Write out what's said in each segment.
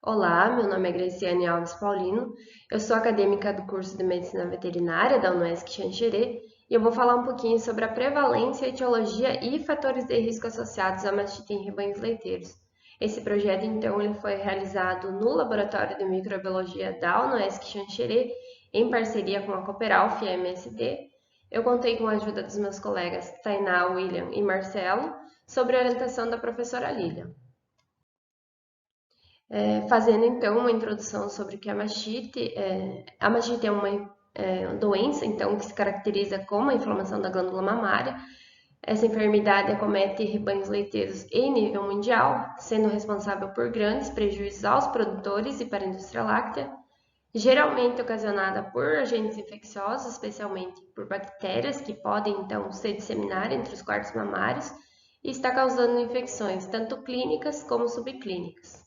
Olá, meu nome é Graciane Alves Paulino, eu sou acadêmica do curso de Medicina Veterinária da UNESC Xanxerê e eu vou falar um pouquinho sobre a prevalência, etiologia e fatores de risco associados à mastite em rebanhos leiteiros. Esse projeto, então, ele foi realizado no Laboratório de Microbiologia da UNESC Xanxerê, em parceria com a Cooperalf e a MSD. Eu contei com a ajuda dos meus colegas Tainá, William e Marcelo, sobre a orientação da professora Lilian. Fazendo então uma introdução sobre o que é a mastite. A mastite é uma doença então que se caracteriza como a inflamação da glândula mamária. Essa enfermidade acomete rebanhos leiteiros em nível mundial, sendo responsável por grandes prejuízos aos produtores e para a indústria láctea, geralmente ocasionada por agentes infecciosos, especialmente por bactérias que podem então se disseminar entre os quartos mamários e está causando infecções tanto clínicas como subclínicas.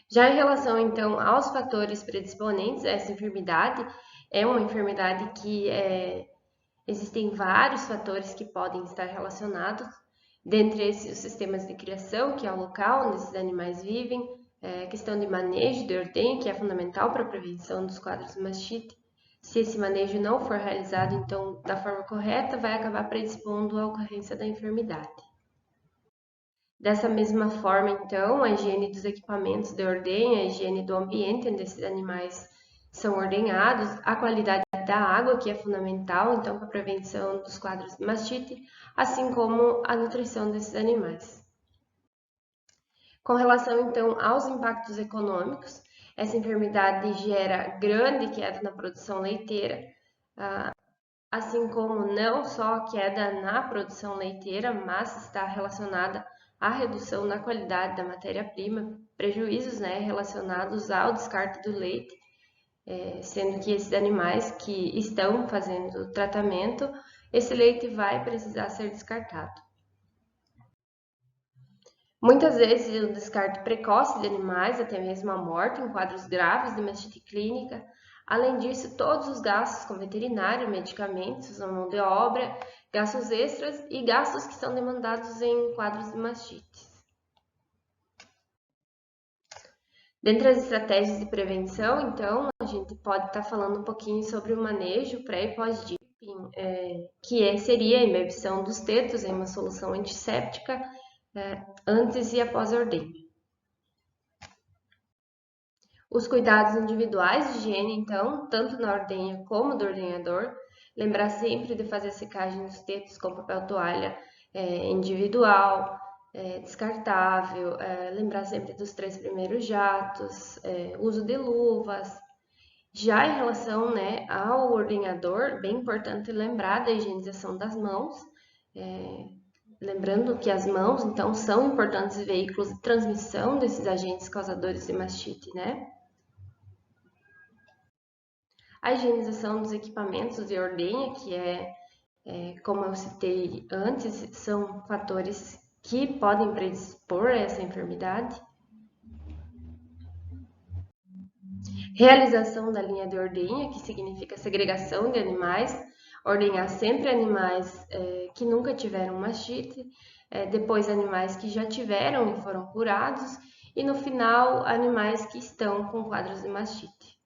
Já em relação, então, aos fatores predisponentes a essa enfermidade, é uma enfermidade que existem vários fatores que podem estar relacionados, dentre esses os sistemas de criação, que é o local onde esses animais vivem, questão de manejo de ordenha, que é fundamental para a prevenção dos quadros de mastite. Se esse manejo não for realizado, então, da forma correta, vai acabar predispondo à ocorrência da enfermidade. Dessa mesma forma, então, a higiene dos equipamentos de ordenha, a higiene do ambiente onde esses animais são ordenhados, a qualidade da água, que é fundamental, então, para a prevenção dos quadros de mastite, assim como a nutrição desses animais. Com relação, então, aos impactos econômicos, essa enfermidade gera grande queda na produção leiteira, assim como não só a queda na produção leiteira, mas está relacionada à redução na qualidade da matéria-prima, prejuízos relacionados ao descarte do leite, sendo que esses animais que estão fazendo tratamento, esse leite vai precisar ser descartado. Muitas vezes o descarte precoce de animais, até mesmo a morte em quadros graves de mastite clínica. Além disso, todos os gastos com veterinário, medicamentos, mão de obra, gastos extras e gastos que são demandados em quadros de mastite. Dentre as estratégias de prevenção, então, a gente pode estar falando um pouquinho sobre o manejo pré e pós-dipping, seria a imersão dos tetos em uma solução antisséptica antes e após a ordenha. Os cuidados individuais de higiene, então, tanto na ordenha como do ordenhador. Lembrar sempre de fazer a secagem dos tetos com papel toalha individual, descartável. Lembrar sempre dos 3 primeiros jatos, uso de luvas. Já em relação ao ordenhador, bem importante lembrar da higienização das mãos. Lembrando que as mãos, então, são importantes veículos de transmissão desses agentes causadores de mastite, né? A higienização dos equipamentos de ordenha, como eu citei antes, são fatores que podem predispor a essa enfermidade. Realização da linha de ordenha, que significa segregação de animais, ordenhar sempre animais que nunca tiveram mastite, depois animais que já tiveram e foram curados, e no final animais que estão com quadros de mastite.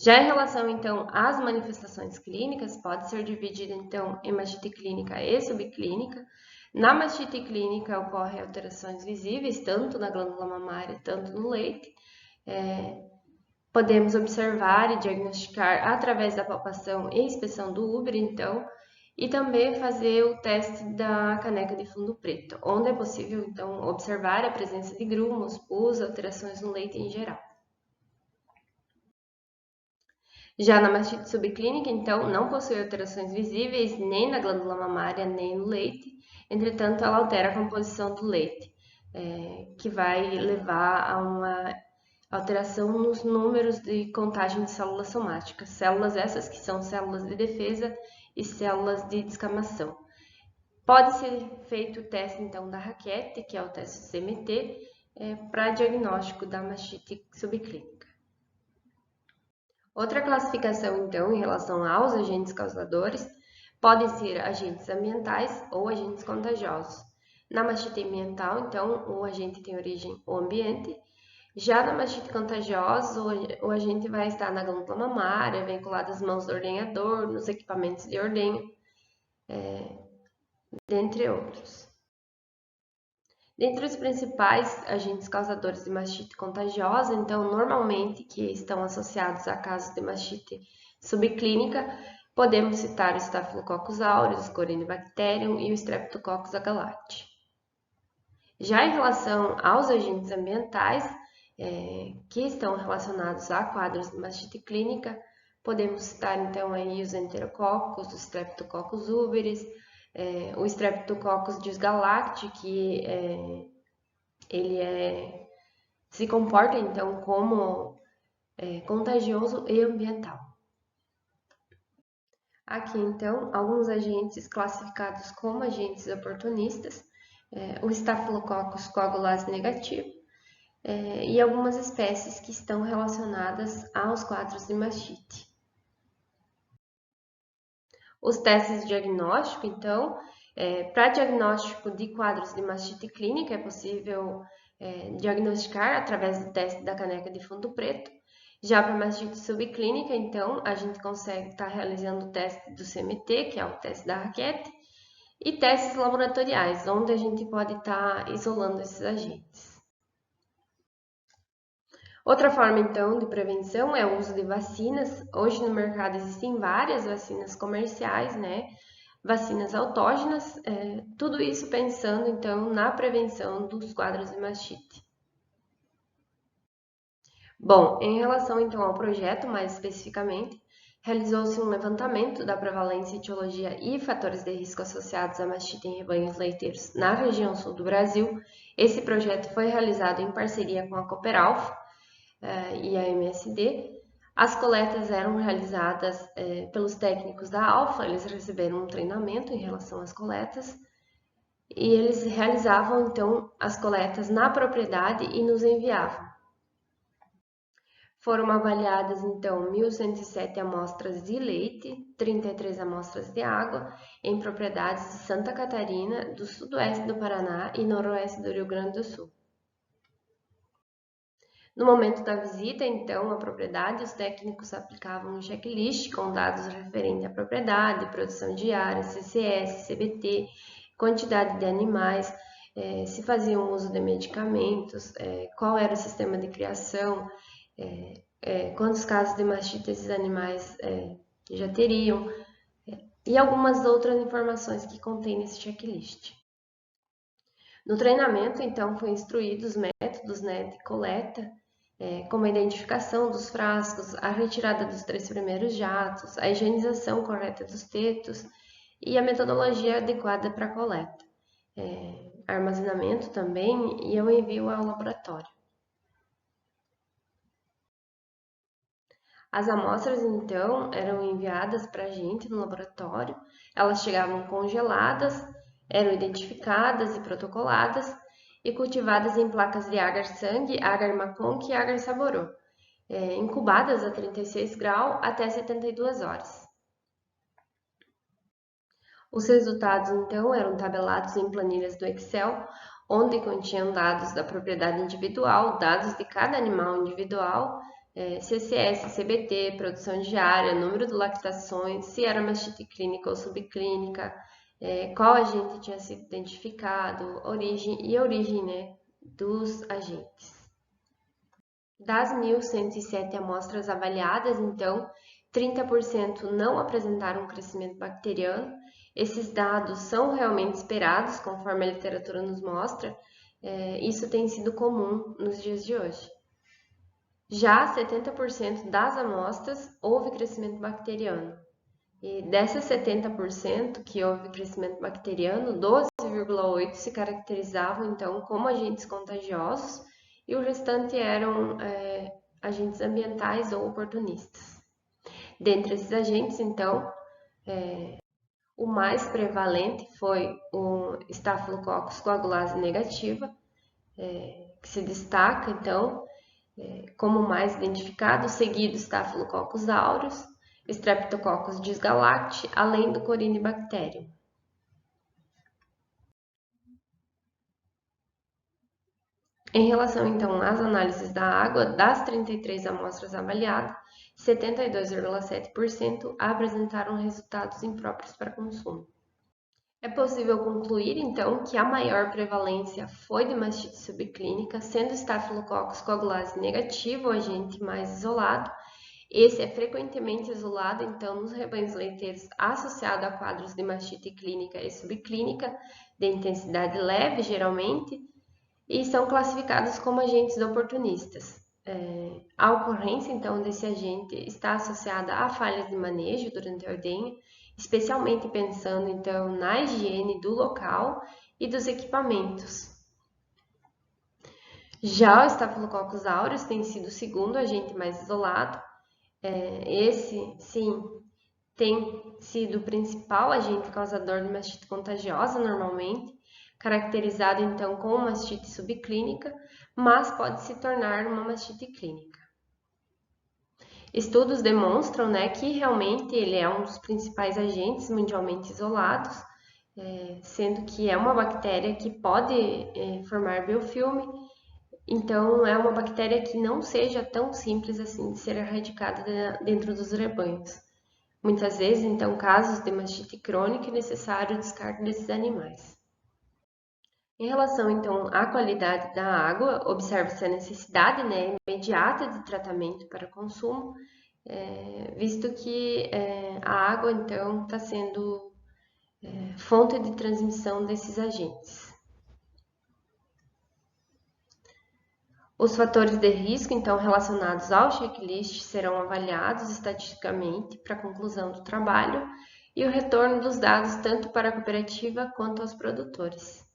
Já em relação, então, às manifestações clínicas, pode ser dividida, então, em mastite clínica e subclínica. Na mastite clínica, ocorrem alterações visíveis, tanto na glândula mamária, tanto no leite. Podemos observar e diagnosticar através da palpação e inspeção do útero, então, e também fazer o teste da caneca de fundo preto, onde é possível, então, observar a presença de grumos, pus, alterações no leite em geral. Já na mastite subclínica, então, não possui alterações visíveis nem na glândula mamária, nem no leite. Entretanto, ela altera a composição do leite, que vai levar a uma alteração nos números de contagem de células somáticas. Células essas que são células de defesa e células de descamação. Pode ser feito o teste, então, da raquete, que é o teste CMT, para diagnóstico da mastite subclínica. Outra classificação, então, em relação aos agentes causadores, podem ser agentes ambientais ou agentes contagiosos. Na mastite ambiental, então, o agente tem origem o ambiente. Já na mastite contagiosa, o agente vai estar na glândula mamária, vinculado às mãos do ordenhador, nos equipamentos de ordenha, dentre outros. Dentre os principais agentes causadores de mastite contagiosa, então, normalmente, que estão associados a casos de mastite subclínica, podemos citar o Staphylococcus aureus, o Corynebacterium e o Streptococcus agalacti. Já em relação aos agentes ambientais, que estão relacionados a quadros de mastite clínica, podemos citar então aí os enterococos, o Streptococcus uberis, o Streptococcus dysgalacti, que ele se comporta então como contagioso e ambiental. Aqui então alguns agentes classificados como agentes oportunistas, o Staphylococcus coagulase negativo, e algumas espécies que estão relacionadas aos quadros de mastite. Os testes de diagnóstico, então, para diagnóstico de quadros de mastite clínica, é possível diagnosticar através do teste da caneca de fundo preto. Já para mastite subclínica, então, a gente consegue estar realizando o teste do CMT, que é o teste da raquete, e testes laboratoriais, onde a gente pode estar isolando esses agentes. Outra forma, então, de prevenção é o uso de vacinas. Hoje no mercado existem várias vacinas comerciais, né? Vacinas autógenas, tudo isso pensando, então, na prevenção dos quadros de mastite. Bom, em relação, então, ao projeto, mais especificamente, realizou-se um levantamento da prevalência, etiologia e fatores de risco associados à mastite em rebanhos leiteiros na região sul do Brasil. Esse projeto foi realizado em parceria com a Cooperalfa e a MSD. As coletas eram realizadas pelos técnicos da Alfa, eles receberam um treinamento em relação às coletas e eles realizavam então as coletas na propriedade e nos enviavam. Foram avaliadas então 1.107 amostras de leite, 33 amostras de água em propriedades de Santa Catarina, do sudoeste do Paraná e noroeste do Rio Grande do Sul. No momento da visita, então, à propriedade, os técnicos aplicavam um checklist com dados referentes à propriedade, produção diária, CCS, CBT, quantidade de animais, se faziam uso de medicamentos, qual era o sistema de criação, quantos casos de mastite esses animais já teriam, e algumas outras informações que contém nesse checklist. No treinamento, então, foi instruído os métodos de coleta, como a identificação dos frascos, a retirada dos 3 primeiros jatos, a higienização correta dos tetos e a metodologia adequada para a coleta, armazenamento também e o envio ao laboratório. As amostras, então, eram enviadas para a gente no laboratório, elas chegavam congeladas, eram identificadas e protocoladas e cultivadas em placas de agar-sangue, agar-maconque e agar-saborô, incubadas a 36 graus até 72 horas. Os resultados, então, eram tabelados em planilhas do Excel, onde continham dados da propriedade individual, dados de cada animal individual, CCS, CBT, produção diária, número de lactações, se era mastite clínica ou subclínica, qual agente tinha sido identificado, origem, né, dos agentes. Das 1.107 amostras avaliadas, então, 30% não apresentaram crescimento bacteriano. Esses dados são realmente esperados, conforme a literatura nos mostra. Isso tem sido comum nos dias de hoje. Já 70% das amostras houve crescimento bacteriano. E dessas 70% que houve crescimento bacteriano, 12,8% se caracterizavam então como agentes contagiosos e o restante eram agentes ambientais ou oportunistas. Dentre esses agentes, então, o mais prevalente foi o Staphylococcus coagulase negativa, que se destaca, então, como mais identificado, seguido Staphylococcus aureus, Streptococcus dysgalacti, além do Corynebacterium. Em relação, então, às análises da água, das 33 amostras avaliadas, 72,7% apresentaram resultados impróprios para consumo. É possível concluir, então, que a maior prevalência foi de mastite subclínica, sendo Staphylococcus coagulase negativo, o agente mais isolado. Esse é frequentemente isolado, então, nos rebanhos leiteiros associado a quadros de mastite clínica e subclínica, de intensidade leve, geralmente, e são classificados como agentes oportunistas. A ocorrência, então, desse agente está associada a falhas de manejo durante a ordenha, especialmente pensando, então, na higiene do local e dos equipamentos. Já o Staphylococcus aureus tem sido o segundo agente mais isolado. Esse, sim, tem sido o principal agente causador de mastite contagiosa, normalmente, caracterizado então como mastite subclínica, mas pode se tornar uma mastite clínica. Estudos demonstram, né, que realmente ele é um dos principais agentes mundialmente isolados, sendo que é uma bactéria que pode formar biofilme, então é uma bactéria que não seja tão simples assim de ser erradicada dentro dos rebanhos. Muitas vezes, então, casos de mastite crônica é necessário o descarte desses animais. Em relação, então, à qualidade da água, observa-se a necessidade, né, imediata de tratamento para consumo, visto que a água, então, está sendo fonte de transmissão desses agentes. Os fatores de risco, então, relacionados ao checklist serão avaliados estatisticamente para a conclusão do trabalho e o retorno dos dados tanto para a cooperativa quanto aos produtores.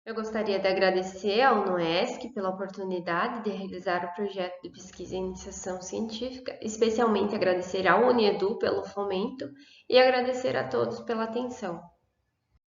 Eu gostaria de agradecer ao NOESC pela oportunidade de realizar o projeto de pesquisa e iniciação científica, especialmente agradecer ao UNIEDU pelo fomento e agradecer a todos pela atenção.